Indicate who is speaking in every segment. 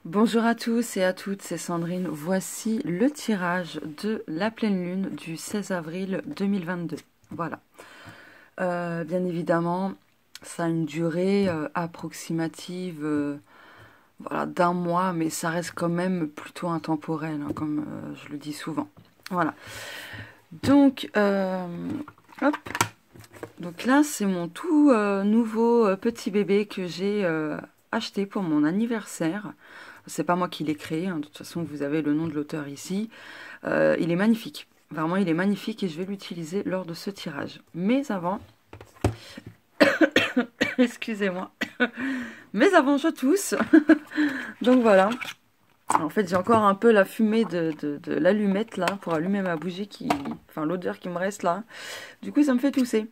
Speaker 1: Bonjour à tous et à toutes, c'est Sandrine. Voici le tirage de la pleine lune du 16 avril 2022. Voilà. Bien évidemment, ça a une durée approximative voilà, d'un mois, mais ça reste quand même plutôt intemporel, hein, comme je le dis souvent. Voilà. Donc, hop. Donc là, c'est mon tout nouveau petit bébé que j'ai acheté pour mon anniversaire. C'est pas moi qui l'ai créé, hein. De toute façon, vous avez le nom de l'auteur ici. Il est magnifique. Vraiment, il est magnifique et je vais l'utiliser lors de ce tirage. Mais avant... Excusez-moi. Mais avant, je tousse. Donc voilà. En fait, j'ai encore un peu la fumée de l'allumette là, pour allumer ma bougie, enfin l'odeur qui me reste là. Du coup, ça me fait tousser.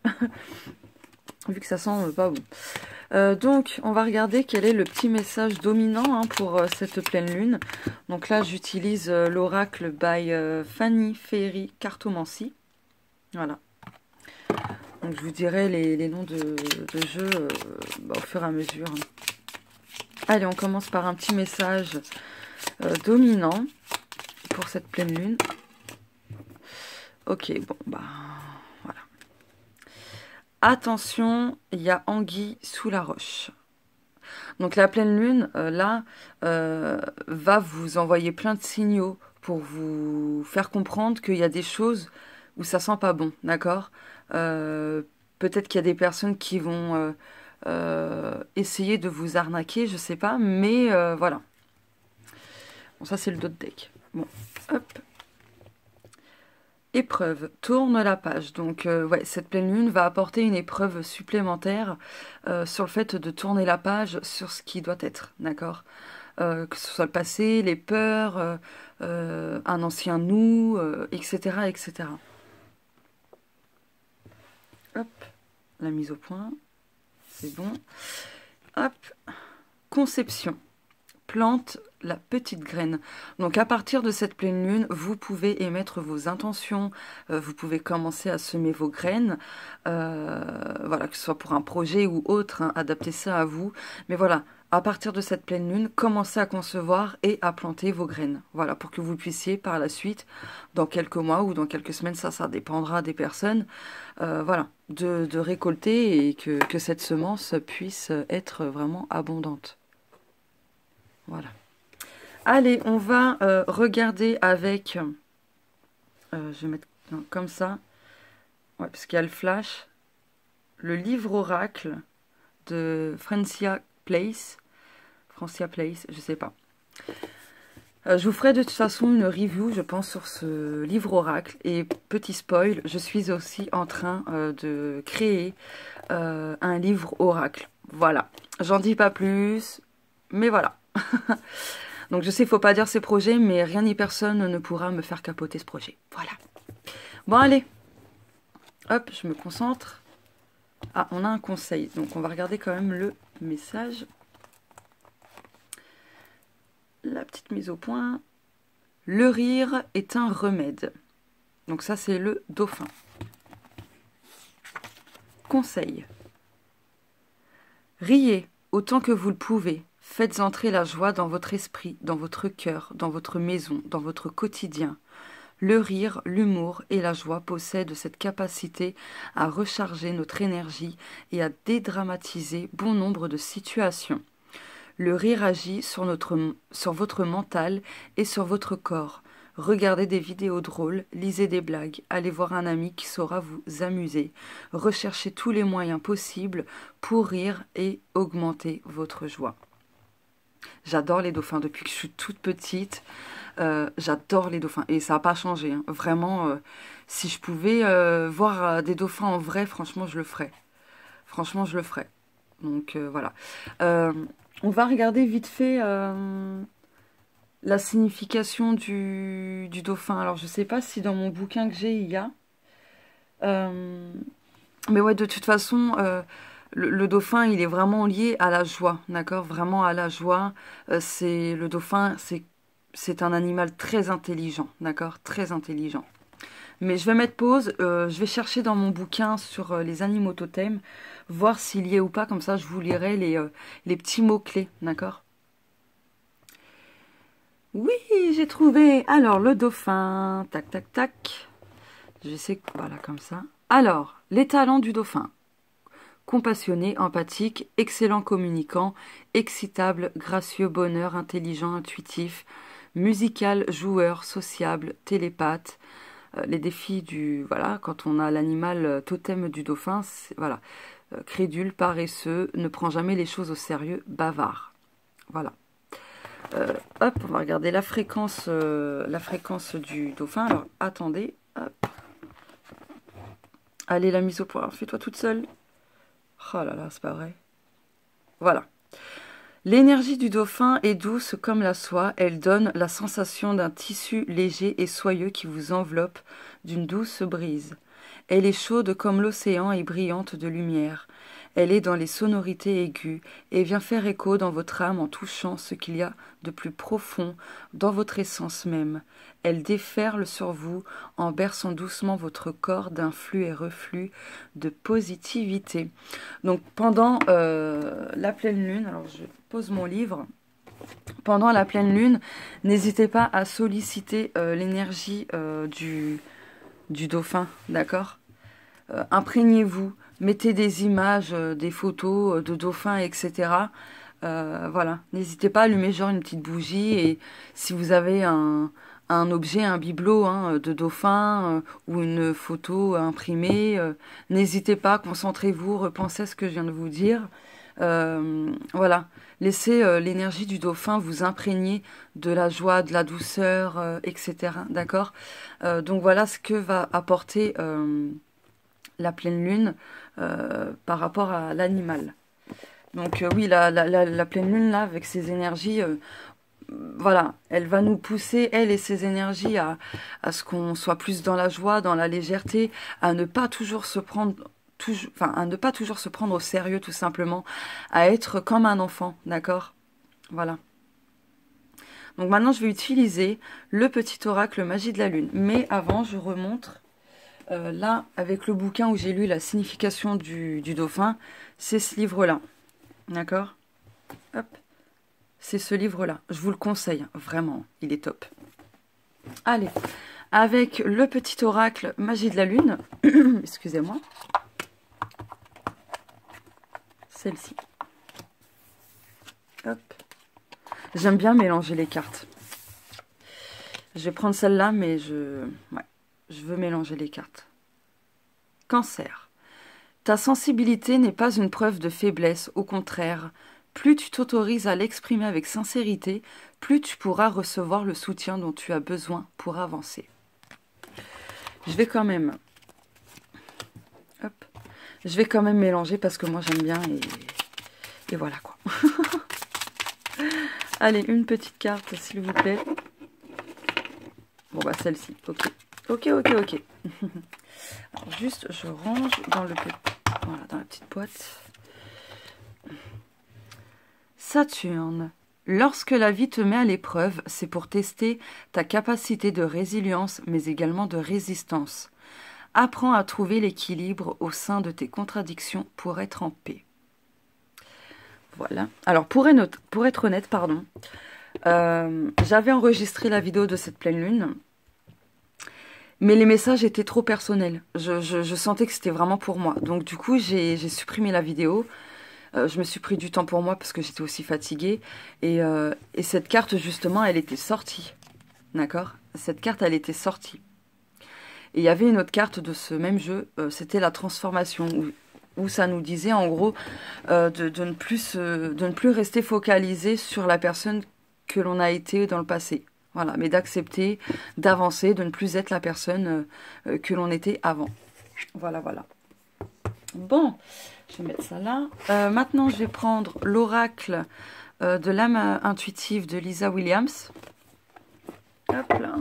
Speaker 1: Vu que ça sent pas bon. Donc, on va regarder quel est le petit message dominant hein, pour cette pleine lune. Donc là, j'utilise l'oracle by Fanny Ferry Cartomancie. Voilà. Donc, je vous dirai les noms de jeux au fur et à mesure. Allez, on commence par un petit message dominant pour cette pleine lune. Ok, bon, bah... voilà. Attention, il y a anguille sous la roche. Donc la pleine lune, là, va vous envoyer plein de signaux pour vous faire comprendre qu'il y a des choses où ça sent pas bon, d'accord? Peut-être qu'il y a des personnes qui vont essayer de vous arnaquer, je sais pas, mais voilà. Bon, ça c'est le dos de deck. Bon, hop. Épreuve, tourne la page. Donc, ouais, cette pleine lune va apporter une épreuve supplémentaire sur le fait de tourner la page sur ce qui doit être, d'accord? Que ce soit le passé, les peurs, un ancien nous, etc., etc. Hop, la mise au point, c'est bon. Hop, conception. Plante la petite graine. Donc à partir de cette pleine lune, vous pouvez émettre vos intentions, vous pouvez commencer à semer vos graines, voilà, que ce soit pour un projet ou autre, hein, adaptez ça à vous. Mais voilà, à partir de cette pleine lune, commencez à concevoir et à planter vos graines. Voilà, pour que vous puissiez par la suite, dans quelques mois ou dans quelques semaines, ça dépendra des personnes, voilà, de récolter et que cette semence puisse être vraiment abondante. Voilà. Allez, on va regarder avec... je vais mettre comme ça. Ouais, parce qu'il y a le flash. Le livre oracle de Francia Place. Francia Place, je sais pas. Je vous ferai de toute façon une review, je pense, sur ce livre oracle. Et petit spoil, je suis aussi en train de créer un livre oracle. Voilà. J'en dis pas plus, mais voilà. Donc je sais, il ne faut pas dire ces projets, mais rien ni personne ne pourra me faire capoter ce projet. Voilà. Bon, allez. Hop, je me concentre. Ah, on a un conseil. Donc on va regarder quand même le message. La petite mise au point. Le rire est un remède. Donc ça, c'est le dauphin. Conseil. Riez autant que vous le pouvez. Faites entrer la joie dans votre esprit, dans votre cœur, dans votre maison, dans votre quotidien. Le rire, l'humour et la joie possèdent cette capacité à recharger notre énergie et à dédramatiser bon nombre de situations. Le rire agit sur votre mental et sur votre corps. Regardez des vidéos drôles, lisez des blagues, allez voir un ami qui saura vous amuser. Recherchez tous les moyens possibles pour rire et augmenter votre joie. J'adore les dauphins depuis que je suis toute petite. J'adore les dauphins et ça n'a pas changé. Hein. Vraiment, si je pouvais voir des dauphins en vrai, franchement, je le ferais. Franchement, je le ferais. Donc voilà. On va regarder vite fait la signification du dauphin. Alors, je ne sais pas si dans mon bouquin que j'ai, il y a. Mais ouais, de toute façon... Le dauphin, il est vraiment lié à la joie, d'accord? Vraiment à la joie. Le dauphin, c'est un animal très intelligent, d'accord? Très intelligent. Mais je vais mettre pause. Je vais chercher dans mon bouquin sur les animaux totems, voir s'il y est ou pas. Comme ça, je vous lirai les petits mots-clés, d'accord? Oui, j'ai trouvé. Alors, le dauphin. Tac, tac, tac. Je sais que... Voilà, comme ça. Alors, les talents du dauphin. Compassionné, empathique, excellent communicant, excitable, gracieux, bonheur, intelligent, intuitif, musical, joueur, sociable, télépathe. Les défis du... Voilà, quand on a l'animal totem du dauphin, voilà. Crédule, paresseux, ne prend jamais les choses au sérieux, bavard. Voilà. Hop, on va regarder la fréquence du dauphin. Alors, attendez. Hop. Allez, la mise au point. Fais-toi toute seule. Oh là là, c'est pas vrai. Voilà. L'énergie du dauphin est douce comme la soie. Elle donne la sensation d'un tissu léger et soyeux qui vous enveloppe d'une douce brise. Elle est chaude comme l'océan et brillante de lumière. Elle est dans les sonorités aiguës et vient faire écho dans votre âme en touchant ce qu'il y a de plus profond dans votre essence même. Elle déferle sur vous en berçant doucement votre corps d'un flux et reflux de positivité. Donc pendant la pleine lune, alors je pose mon livre, pendant la pleine lune, n'hésitez pas à solliciter l'énergie du dauphin, d'accord? Imprégnez-vous. Mettez des images, des photos de dauphins, etc. Voilà, n'hésitez pas à allumer genre une petite bougie et si vous avez un objet, un bibelot de dauphin ou une photo imprimée, n'hésitez pas, concentrez-vous, repensez à ce que je viens de vous dire. Voilà, laissez l'énergie du dauphin vous imprégner de la joie, de la douceur, etc. D'accord? Donc voilà ce que va apporter la pleine lune par rapport à l'animal. Donc oui, la pleine lune là, avec ses énergies, voilà, elle va nous pousser, elle et ses énergies, à ce qu'on soit plus dans la joie, dans la légèreté, à ne pas toujours se prendre, à ne pas toujours se prendre au sérieux tout simplement, à être comme un enfant, d'accord? Voilà. Donc maintenant, je vais utiliser le petit oracle magie de la lune. Mais avant, je remontre. Là, avec le bouquin où j'ai lu la signification du dauphin, c'est ce livre-là. D'accord? Hop. C'est ce livre-là. Je vous le conseille, vraiment. Il est top. Allez. Avec le petit oracle magie de la lune. Excusez-moi. Celle-ci. Hop. J'aime bien mélanger les cartes. Je vais prendre celle-là, mais ouais. Je veux mélanger les cartes. Cancer. Ta sensibilité n'est pas une preuve de faiblesse, au contraire. Plus tu t'autorises à l'exprimer avec sincérité, plus tu pourras recevoir le soutien dont tu as besoin pour avancer. Je vais quand même... Hop. Je vais quand même mélanger parce que moi j'aime bien et voilà quoi. Allez, une petite carte s'il vous plaît. Bon bah celle-ci, ok. Ok. Alors juste, je range dans voilà, dans la petite boîte. Saturne. Lorsque la vie te met à l'épreuve, c'est pour tester ta capacité de résilience, mais également de résistance. Apprends à trouver l'équilibre au sein de tes contradictions pour être en paix. Voilà. Alors, pour être honnête, pardon, j'avais enregistré la vidéo de cette pleine lune. Mais les messages étaient trop personnels. Je sentais que c'était vraiment pour moi. Donc du coup, j'ai supprimé la vidéo. Je me suis pris du temps pour moi parce que j'étais aussi fatiguée. Et cette carte, justement, elle était sortie. D'accord? Cette carte, elle était sortie. Et il y avait une autre carte de ce même jeu. C'était la transformation. Où ça nous disait, en gros, de ne plus rester focalisé sur la personne que l'on a été dans le passé. Voilà, mais d'accepter, d'avancer, de ne plus être la personne que l'on était avant. Voilà. Bon, je vais mettre ça là. Maintenant, je vais prendre l'oracle de l'âme intuitive de Lisa Williams. Hop là.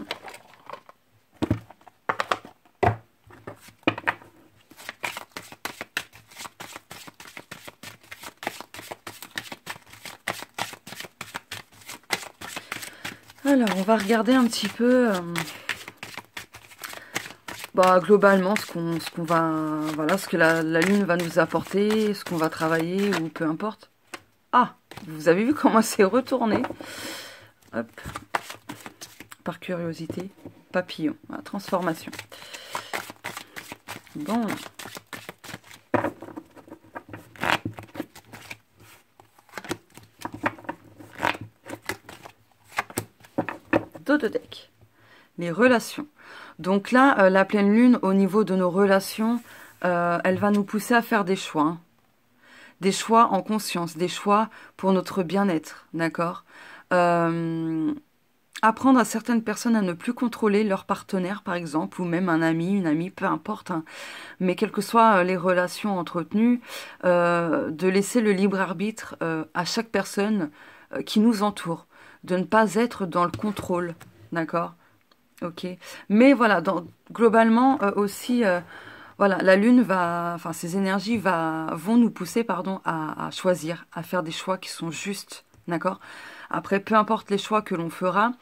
Speaker 1: Alors, on va regarder un petit peu, globalement, ce que la lune va nous apporter, ce qu'on va travailler, ou peu importe. Ah, vous avez vu comment c'est retourné? Hop. Par curiosité. Papillon. Voilà, transformation. Bon. Dos de deck. Les relations. Donc là, la pleine lune, au niveau de nos relations, elle va nous pousser à faire des choix. Hein. Des choix en conscience, des choix pour notre bien-être, d'accord. Apprendre à certaines personnes à ne plus contrôler leur partenaire, par exemple, ou même un ami, une amie, peu importe. Hein. Mais quelles que soient les relations entretenues, de laisser le libre arbitre à chaque personne qui nous entoure. De ne pas être dans le contrôle, d'accord. Ok. Mais voilà, globalement aussi... voilà, la lune va, enfin ces énergies vont nous pousser, pardon, à choisir, à faire des choix qui sont justes, d'accord. Après, peu importe les choix que l'on fera,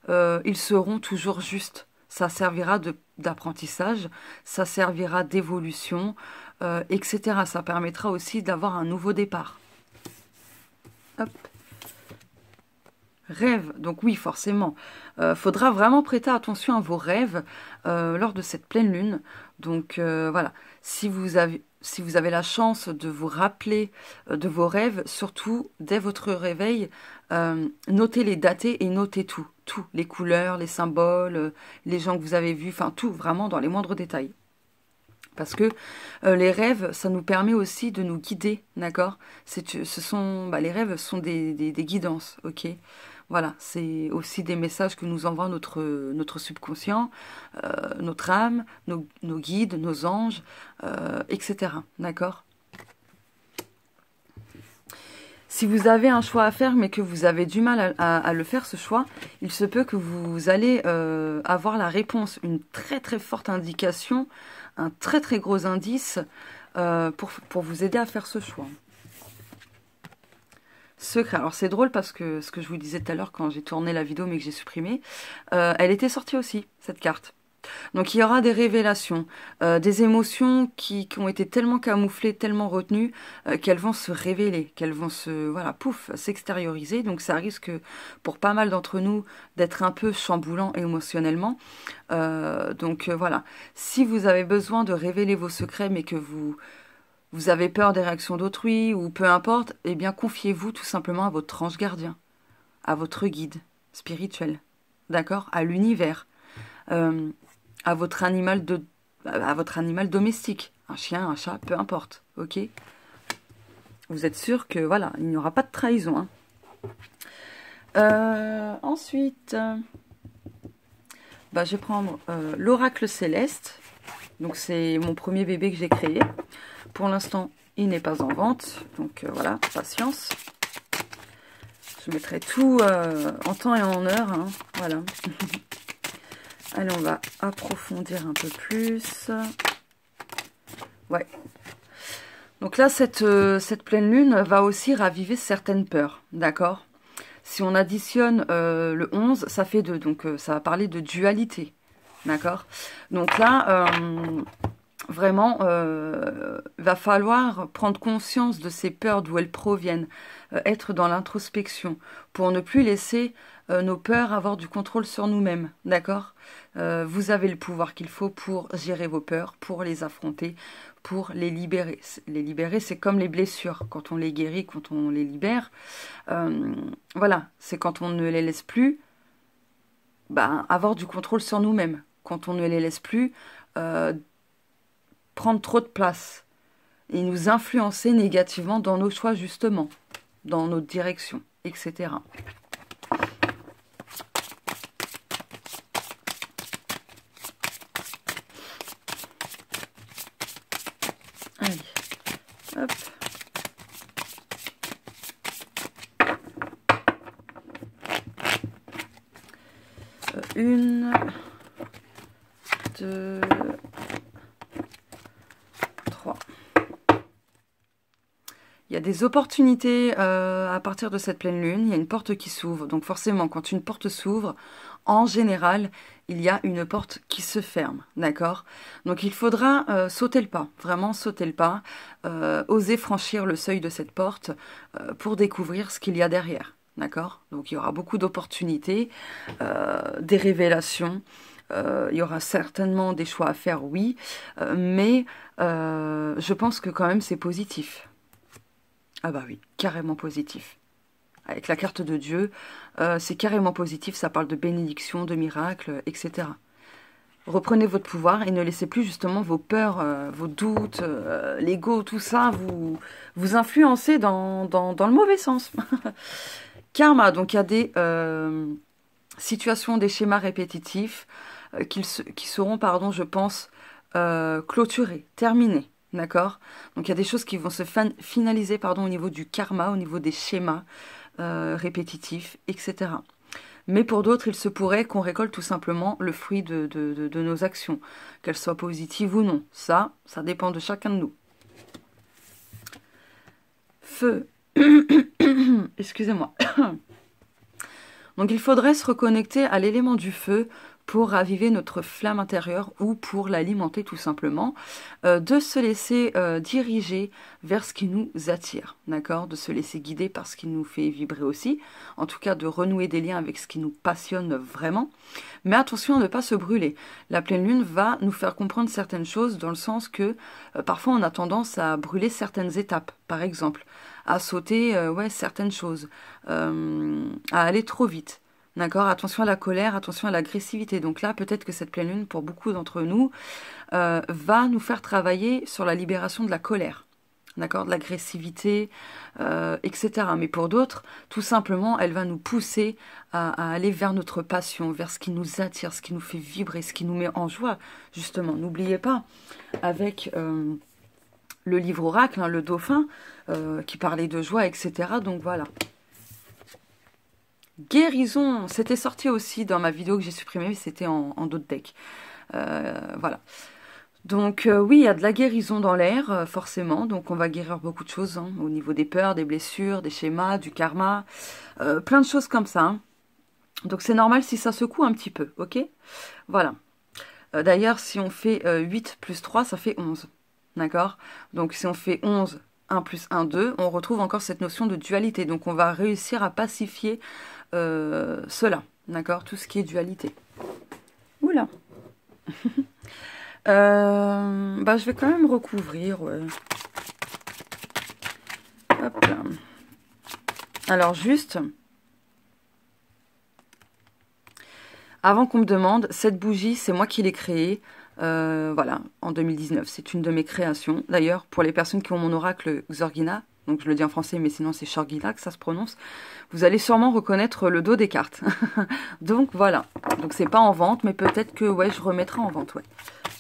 Speaker 1: ils seront toujours justes. Ça servira d'apprentissage, ça servira d'évolution, etc. Ça permettra aussi d'avoir un nouveau départ. Hop. Rêve, donc oui, forcément. Faudra vraiment prêter attention à vos rêves lors de cette pleine lune. Donc voilà, si vous avez la chance de vous rappeler de vos rêves, surtout dès votre réveil, notez les datés et notez tout. Tout, les couleurs, les symboles, les gens que vous avez vus, enfin tout, vraiment dans les moindres détails. Parce que les rêves, ça nous permet aussi de nous guider, d'accord. Les rêves sont des guidances, ok. Voilà, c'est aussi des messages que nous envoie notre subconscient, notre âme, nos guides, nos anges, etc. D'accord. Si vous avez un choix à faire, mais que vous avez du mal à le faire, ce choix, il se peut que vous allez avoir la réponse, une très très forte indication, un très très gros indice pour vous aider à faire ce choix. Secret. Alors c'est drôle parce que ce que je vous disais tout à l'heure quand j'ai tourné la vidéo mais que j'ai supprimé, elle était sortie aussi, cette carte. Donc il y aura des révélations, des émotions qui ont été tellement camouflées, tellement retenues, qu'elles vont se révéler, qu'elles vont s'extérioriser. Donc ça risque pour pas mal d'entre nous d'être un peu chamboulant émotionnellement. Voilà, si vous avez besoin de révéler vos secrets mais que vous avez peur des réactions d'autrui ou peu importe, eh bien confiez-vous tout simplement à votre ange gardien, à votre guide spirituel, d'accord, à l'univers. À votre animal domestique, un chien, un chat, peu importe, ok. Vous êtes sûr que voilà, il n'y aura pas de trahison. Hein. Ensuite, je vais prendre l'oracle céleste. Donc c'est mon premier bébé que j'ai créé. Pour l'instant, il n'est pas en vente, donc voilà, patience. Je mettrai tout en temps et en heure, hein. Voilà. Allez, on va approfondir un peu plus. Ouais. Donc là, cette pleine lune va aussi raviver certaines peurs, d'accord. Si on additionne le 11, ça fait 2, donc ça va parler de dualité, d'accord. Donc là, vraiment, va falloir prendre conscience de ces peurs, d'où elles proviennent, être dans l'introspection, pour ne plus laisser nos peurs avoir du contrôle sur nous-mêmes, d'accord. Vous avez le pouvoir qu'il faut pour gérer vos peurs, pour les affronter, pour les libérer. Les libérer, c'est comme les blessures, quand on les guérit, quand on les libère. Voilà, c'est quand on ne les laisse plus avoir du contrôle sur nous-mêmes, quand on ne les laisse plus prendre trop de place et nous influencer négativement dans nos choix, justement, dans notre direction, etc. Allez, hop. Une, deux, trois. Il y a des opportunités à partir de cette pleine lune. Il y a une porte qui s'ouvre. Donc forcément, quand une porte s'ouvre, en général, il y a une porte qui se ferme. D'accord? Donc il faudra sauter le pas. Vraiment sauter le pas. Oser franchir le seuil de cette porte pour découvrir ce qu'il y a derrière. d'accord? Donc il y aura beaucoup d'opportunités, des révélations, il y aura certainement des choix à faire, oui, mais je pense que quand même c'est positif. Ah bah oui, carrément positif. Avec la carte de Dieu, c'est carrément positif, ça parle de bénédiction, de miracles, etc. Reprenez votre pouvoir et ne laissez plus justement vos peurs, vos doutes, l'ego, tout ça, vous influencer dans le mauvais sens. Karma, donc il y a des situations, des schémas répétitifs qui seront, pardon, je pense, clôturés, terminés. D'accord? Donc il y a des choses qui vont se finaliser, pardon, au niveau du karma, au niveau des schémas répétitifs, etc. Mais pour d'autres, il se pourrait qu'on récolte tout simplement le fruit de nos actions, qu'elles soient positives ou non. Ça dépend de chacun de nous. Feu. Excusez-moi. Donc il faudrait se reconnecter à l'élément du feu pour raviver notre flamme intérieure ou pour l'alimenter tout simplement, de se laisser diriger vers ce qui nous attire, d'accord? De se laisser guider par ce qui nous fait vibrer aussi, en tout cas de renouer des liens avec ce qui nous passionne vraiment, mais attention à ne pas se brûler. La pleine lune va nous faire comprendre certaines choses dans le sens que parfois on a tendance à brûler certaines étapes, par exemple, à sauter certaines choses, à aller trop vite. D'accord? Attention à la colère, attention à l'agressivité. Donc là, peut-être que cette pleine lune, pour beaucoup d'entre nous, va nous faire travailler sur la libération de la colère. D'accord? De l'agressivité, etc. Mais pour d'autres, tout simplement, elle va nous pousser à aller vers notre passion, vers ce qui nous attire, ce qui nous fait vibrer, ce qui nous met en joie, justement. N'oubliez pas, avec le livre oracle, hein, le dauphin, qui parlait de joie, etc. Donc voilà. Guérison, c'était sorti aussi dans ma vidéo que j'ai supprimée, mais c'était en d'autres decks. Voilà. Donc oui, il y a de la guérison dans l'air, forcément. Donc on va guérir beaucoup de choses, hein, au niveau des peurs, des blessures, des schémas, du karma, plein de choses comme ça. Hein. Donc c'est normal si ça secoue un petit peu, ok? Voilà. D'ailleurs, si on fait 8 plus 3, ça fait 11. D'accord? Donc si on fait 11, 1 plus 1, 2, on retrouve encore cette notion de dualité. Donc on va réussir à pacifier cela, d'accord? Tout ce qui est dualité. Oula. Je vais quand même recouvrir. Ouais. Hop là. Alors juste, avant qu'on me demande, cette bougie, c'est moi qui l'ai créée. Voilà, en 2019. C'est une de mes créations. D'ailleurs, pour les personnes qui ont mon oracle Xorgina, donc je le dis en français, mais sinon c'est Shorgina que ça se prononce, vous allez sûrement reconnaître le dos des cartes. Donc voilà. Donc c'est pas en vente, mais peut-être que ouais, je remettrai en vente, ouais.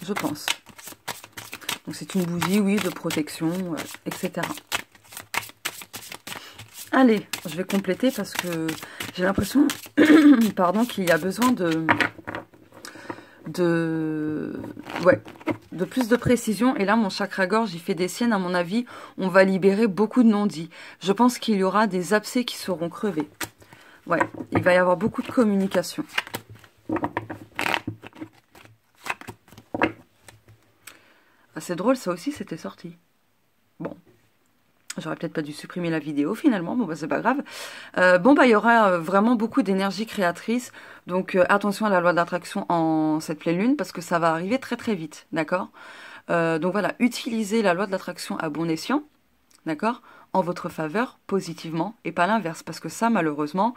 Speaker 1: Je pense. Donc c'est une bougie, oui, de protection, etc. Allez, je vais compléter parce que j'ai l'impression pardon, qu'il y a besoin de plus de précision. Et là, mon chakra-gorge, il fait des siennes. À mon avis, on va libérer beaucoup de non-dits. Je pense qu'il y aura des abcès qui seront crevés. Ouais, il va y avoir beaucoup de communication. Ah, c'est drôle, ça aussi, c'était sorti. Bon. J'aurais peut-être pas dû supprimer la vidéo finalement, bon bah c'est pas grave. Il y aura vraiment beaucoup d'énergie créatrice, donc attention à la loi de l'attraction en cette pleine lune, parce que ça va arriver très très vite, d'accord? Donc voilà, utilisez la loi de l'attraction à bon escient, d'accord? En votre faveur, positivement, et pas l'inverse, parce que ça malheureusement,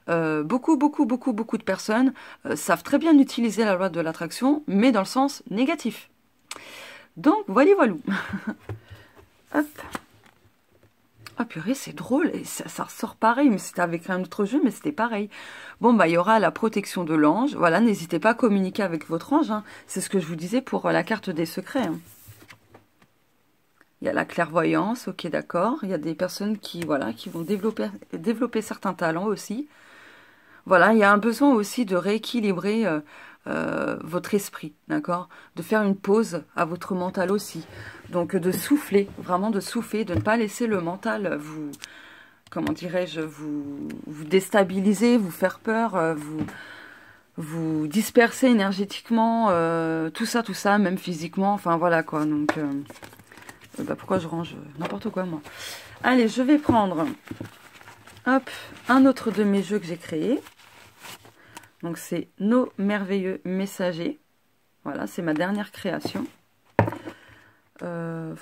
Speaker 1: beaucoup de personnes savent très bien utiliser la loi de l'attraction, mais dans le sens négatif. Donc voilà. Hop. Ah purée, c'est drôle, et ça ressort pareil, mais c'était avec un autre jeu, mais c'était pareil. Bon, il y aura la protection de l'ange, voilà, n'hésitez pas à communiquer avec votre ange, hein. C'est ce que je vous disais pour la carte des secrets. Hein. Il y a la clairvoyance, ok, d'accord, il y a des personnes qui vont développer certains talents aussi. Voilà, il y a un besoin aussi de rééquilibrer votre esprit, d'accord? De faire une pause à votre mental aussi. Donc de souffler, vraiment de souffler, de ne pas laisser le mental vous, comment dirais-je, vous déstabiliser, vous faire peur, vous disperser énergétiquement, tout ça, même physiquement, enfin voilà quoi. Donc, pourquoi je range n'importe quoi moi? Allez, je vais prendre Hop, un autre de mes jeux que j'ai créé. Donc c'est Nos merveilleux messagers. Voilà, c'est ma dernière création. Non,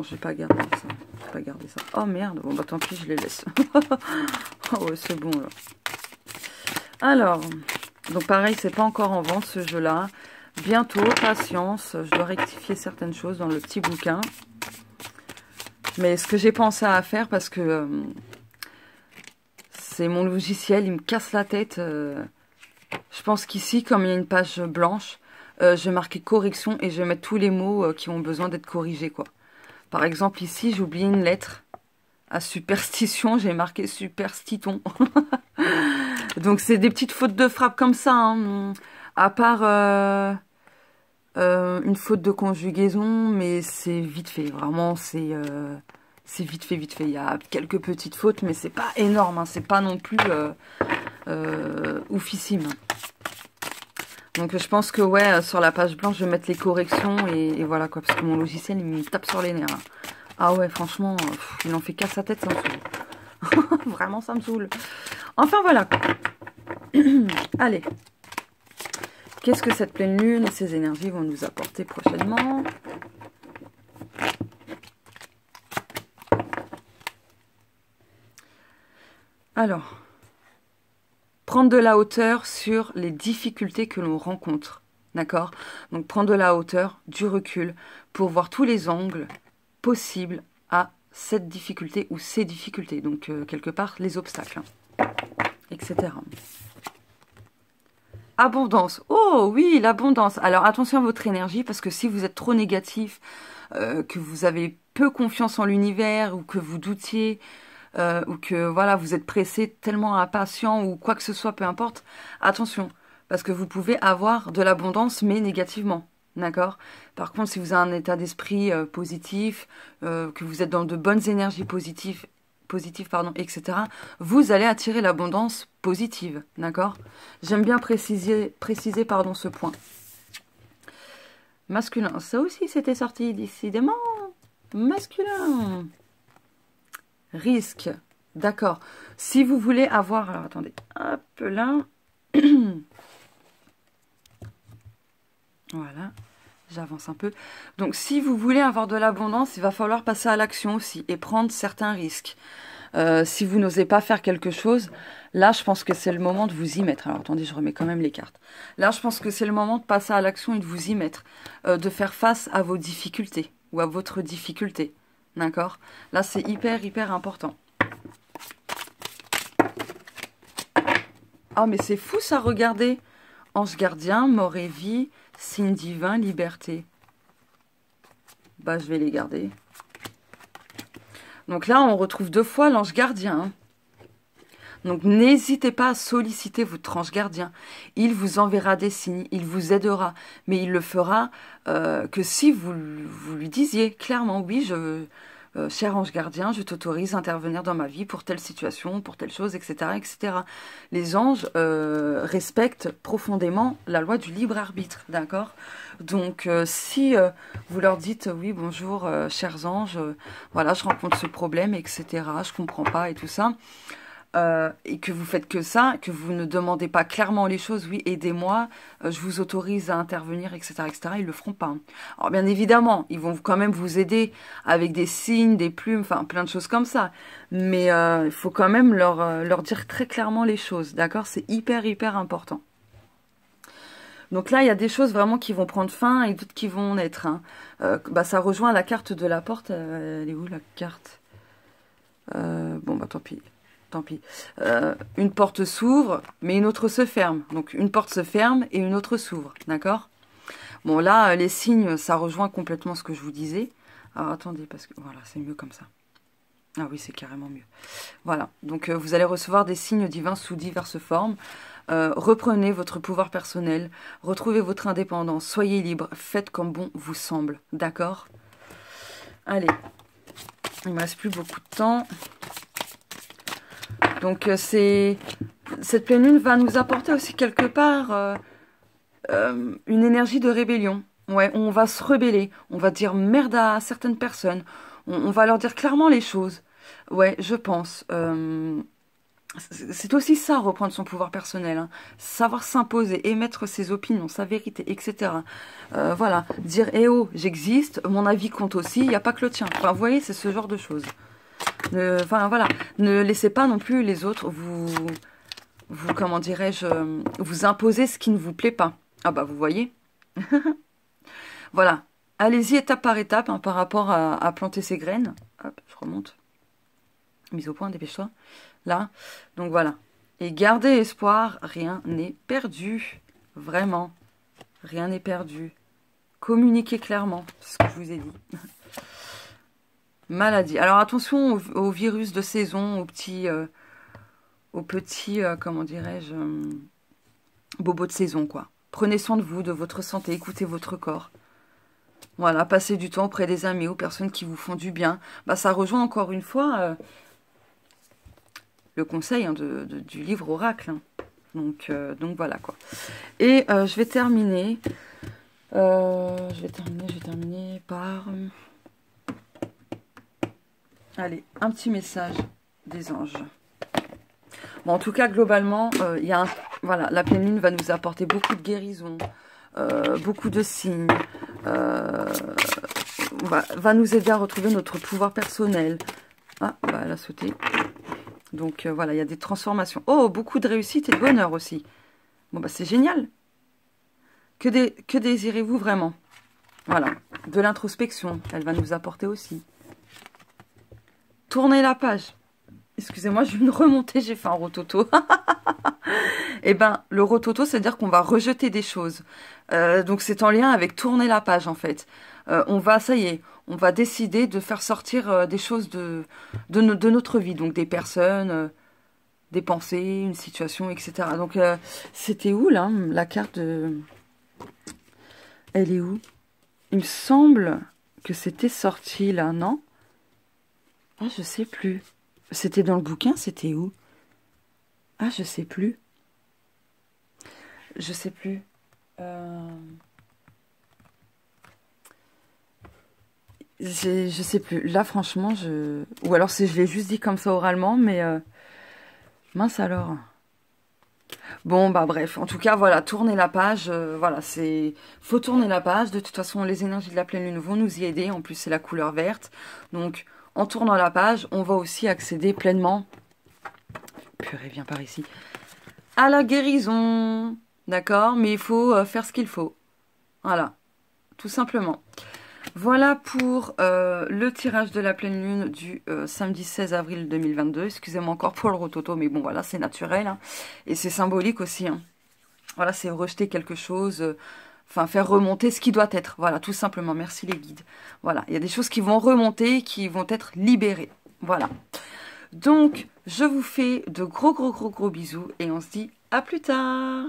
Speaker 1: je vais pas garder ça. Je vais pas garder ça. Oh merde, bon bah tant pis, je les laisse. Oh ouais, c'est bon là. Alors, donc pareil, c'est pas encore en vente ce jeu-là. Bientôt, patience, je dois rectifier certaines choses dans le petit bouquin. Mais ce que j'ai pensé à faire, parce que c'est mon logiciel, il me casse la tête. Je pense qu'ici, comme il y a une page blanche, je vais marquer correction et je vais mettre tous les mots qui ont besoin d'être corrigés, quoi. Par exemple, ici, j'ai oublié une lettre. À superstition, j'ai marqué superstiton. Donc, c'est des petites fautes de frappe comme ça. Hein. À part une faute de conjugaison, mais c'est vite fait. Vraiment, c'est vite fait, vite fait. Il y a quelques petites fautes, mais c'est pas énorme. Hein. C'est pas non plus oufissime. Donc, je pense que, ouais, sur la page blanche, je vais mettre les corrections et voilà, quoi. Parce que mon logiciel, il me tape sur les nerfs. Hein. Ah ouais, franchement, il en fait qu'à sa tête, ça me saoule. Vraiment, ça me saoule. Enfin, voilà. Allez. Qu'est-ce que cette pleine lune et ses énergies vont nous apporter prochainement? Alors, prendre de la hauteur sur les difficultés que l'on rencontre. D'accord? Donc, prendre de la hauteur, du recul, pour voir tous les angles possibles à cette difficulté ou ces difficultés. Donc, quelque part, les obstacles, hein, etc. Abondance. Oh oui, l'abondance. Alors, attention à votre énergie, parce que si vous êtes trop négatif, que vous avez peu confiance en l'univers, ou que vous doutiez, ou que voilà, vous êtes pressé, tellement impatient, ou quoi que ce soit, peu importe, attention, parce que vous pouvez avoir de l'abondance, mais négativement. D'accord? Par contre, si vous avez un état d'esprit positif, que vous êtes dans de bonnes énergies positives, pardon, etc., vous allez attirer l'abondance positive. D'accord? J'aime bien préciser pardon, ce point. Masculin, ça aussi c'était sorti décidément. Masculin. Risque. D'accord. Si vous voulez avoir... Alors attendez. Hop là. Voilà. J'avance un peu. Donc, si vous voulez avoir de l'abondance, il va falloir passer à l'action aussi et prendre certains risques. Si vous n'osez pas faire quelque chose, là, je pense que c'est le moment de vous y mettre. Alors, attendez, je remets quand même les cartes. Là, je pense que c'est le moment de passer à l'action et de vous y mettre. De faire face à vos difficultés ou à votre difficulté. D'accord? Là, c'est hyper, hyper important. Ah, mais c'est fou ça, regardez. Ange gardien, mort et vie... Signe divin, liberté. Bah, je vais les garder. Donc là, on retrouve deux fois l'ange gardien. Hein. Donc, n'hésitez pas à solliciter votre ange gardien. Il vous enverra des signes, il vous aidera. Mais il le fera que si vous lui disiez clairement, oui, cher ange gardien, je t'autorise à intervenir dans ma vie pour telle situation, pour telle chose, etc. etc. Les anges respectent profondément la loi du libre arbitre, d'accord? Donc, si vous leur dites, oui, bonjour, chers anges, voilà, je rencontre ce problème, etc., je comprends pas et tout ça, et que vous faites que ça, que vous ne demandez pas clairement les choses, oui, aidez-moi, je vous autorise à intervenir, etc., etc., ils le feront pas. Hein. Alors, bien évidemment, ils vont quand même vous aider avec des signes, des plumes, enfin, plein de choses comme ça. Mais il faut quand même leur dire très clairement les choses, d'accord? C'est hyper, hyper important. Donc là, il y a des choses vraiment qui vont prendre fin et d'autres qui vont naître. Hein. Bah, ça rejoint la carte de la porte. Elle est où, la carte? Bon, bah, tant pis. Tant pis. Une porte s'ouvre, mais une autre se ferme. Donc, une porte se ferme et une autre s'ouvre. D'accord? Bon, là, les signes, ça rejoint complètement ce que je vous disais. Alors, attendez, parce que voilà, c'est mieux comme ça. Ah oui, c'est carrément mieux. Voilà. Donc, vous allez recevoir des signes divins sous diverses formes. Reprenez votre pouvoir personnel. Retrouvez votre indépendance. Soyez libre. Faites comme bon vous semble. D'accord? Allez. Il ne me reste plus beaucoup de temps. Donc, cette pleine lune va nous apporter aussi quelque part une énergie de rébellion. Ouais, on va se rebeller. On va dire merde à certaines personnes. On va leur dire clairement les choses. Ouais, je pense. C'est aussi ça, reprendre son pouvoir personnel, hein. Savoir s'imposer, émettre ses opinions, sa vérité, etc. Voilà, dire, eh oh, j'existe, mon avis compte aussi, il n'y a pas que le tien. Enfin, vous voyez, c'est ce genre de choses. Enfin, voilà, ne laissez pas non plus les autres vous comment dirais-je, vous imposer ce qui ne vous plaît pas. Ah bah, vous voyez. Voilà, allez-y étape par étape, hein, par rapport à planter ses graines. Hop, je remonte. Mise au point, dépêche-toi. Là, donc voilà. Et gardez espoir, rien n'est perdu. Vraiment, rien n'est perdu. Communiquez clairement, c'est ce que je vous ai dit. Maladie. Alors attention aux virus de saison, aux petits comment dirais-je, bobos de saison, quoi. Prenez soin de vous, de votre santé, écoutez votre corps. Voilà, passez du temps auprès des amis, aux personnes qui vous font du bien. Bah, ça rejoint encore une fois le conseil, hein, du livre Oracle. Hein. Donc voilà, quoi. Et je vais terminer. Je vais terminer par... Allez, un petit message des anges. Bon, en tout cas, globalement, voilà, la pleine lune va nous apporter beaucoup de guérison, beaucoup de signes, va nous aider à retrouver notre pouvoir personnel. Ah, bah, elle a sauté. Donc, voilà, il y a des transformations. Oh, beaucoup de réussite et de bonheur aussi. Bon, bah, c'est génial. Que désirez-vous vraiment? Voilà, de l'introspection, elle va nous apporter aussi. Tournez la page. Excusez-moi, je viens de remonter, j'ai fait un rototo. Eh ben, le rototo, c'est-à-dire qu'on va rejeter des choses. Donc, c'est en lien avec tourner la page, en fait. Ça y est, on va décider de faire sortir des choses de notre vie. Donc, des personnes, des pensées, une situation, etc. Donc, c'était où, là, la carte de... Elle est où? Il me semble que c'était sorti, là, non? Ah, je sais plus. C'était dans le bouquin, c'était où? Ah, je sais plus. Je sais plus. Je sais plus. Là, franchement, je... Ou alors, je l'ai juste dit comme ça oralement, mais... Mince alors. Bon, bah bref. En tout cas, voilà, tourner la page. Voilà, faut tourner la page. De toute façon, les énergies de la pleine lune vont nous y aider. En plus, c'est la couleur verte. Donc, en tournant la page, on va aussi accéder pleinement... Purée, viens par ici. À la guérison. D'accord? Mais il faut faire ce qu'il faut. Voilà. Tout simplement. Voilà pour le tirage de la pleine lune du samedi 16 avril 2022. Excusez-moi encore pour le rototo, mais bon, voilà, c'est naturel. Hein. Et c'est symbolique aussi. Hein. Voilà, c'est rejeter quelque chose, enfin, faire remonter ce qui doit être. Voilà, tout simplement. Merci les guides. Voilà, il y a des choses qui vont remonter, qui vont être libérées. Voilà. Donc, je vous fais de gros bisous et on se dit à plus tard.